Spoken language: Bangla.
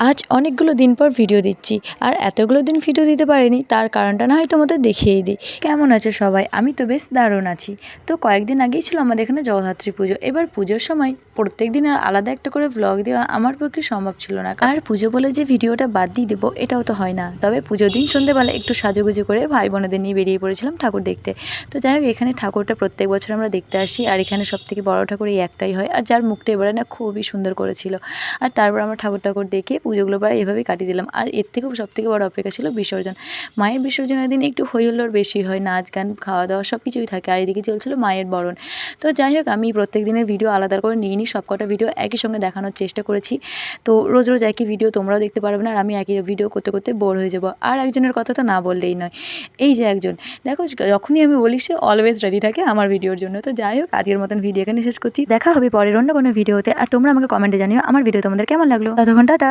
আজ অনেকগুলো দিন পর ভিডিও দিচ্ছি, আর এতগুলো দিন ভিডিও দিতে পারিনি, তার কারণটা না হয় তোমাদের দেখিয়েই দিই। কেমন আছো সবাই? আমি তো বেশ দারুণ আছি। তো কয়েকদিন আগেই ছিল আমাদের এখানে জগদ্ধাত্রী পুজো। এবার পুজোর সময় প্রত্যেক দিন আলাদা একটা করে ব্লগ দেওয়া আমার পক্ষে সম্ভব ছিল না। আর পুজো বলে যে ভিডিওটা বাদ দিয়ে দেবো এটাও তো হয় না। তবে পুজোর দিন সন্ধ্যেবেলা একটু সাজুগুজু করে ভাই বোনেদের নিয়ে বেরিয়ে পড়েছিলাম ঠাকুর দেখতে। তো যাই হোক, এখানে ঠাকুরটা প্রত্যেক বছর আমরা দেখতে আসি, আর এখানে সব থেকে বড় ঠাকুর এই একটাই হয়, আর যার মুখটা এবারে না খুবই সুন্দর করেছিল। আর তারপর আমরা ঠাকুর দেখে পুজোগুলো প্রায় এভাবেই কাটিয়ে দিলাম। আর এর থেকেও সবথেকে বড় অপেক্ষা ছিল বিসর্জন। মায়ের বিসর্জনের দিন একটু হই হুল্লোড় বেশি হয়, নাচ গান খাওয়া দাওয়া সব কিছুই থাকে, আর এদিকে চলছিল মায়ের বরণ। তো যাই হোক, আমি প্রত্যেক দিনের ভিডিও আলাদা করে নিয়ে নিই, সবকটা ভিডিও একই সঙ্গে দেখানোর চেষ্টা করেছি। তো রোজ রোজ একই ভিডিও তোমরাও দেখতে পারবে না, আর আমি একই ভিডিও করতে করতে বোর হয়ে যাবো। আর একজনের কথা তো না বললেই নয়, এই যে একজন দেখো, যখনই আমি বলি সে অলওয়েজ রেডি থাকে আমার ভিডিওর জন্য। তো যাই হোক, আজকের মতন ভিডিও এখানে শেষ করছি। দেখা হবে পরের অন্য কোনো ভিডিওতে, আর তোমরা আমাকে কমেন্টে জানিও আমার ভিডিও তোমাদের কেমন লাগলো। ততক্ষণ টাটা।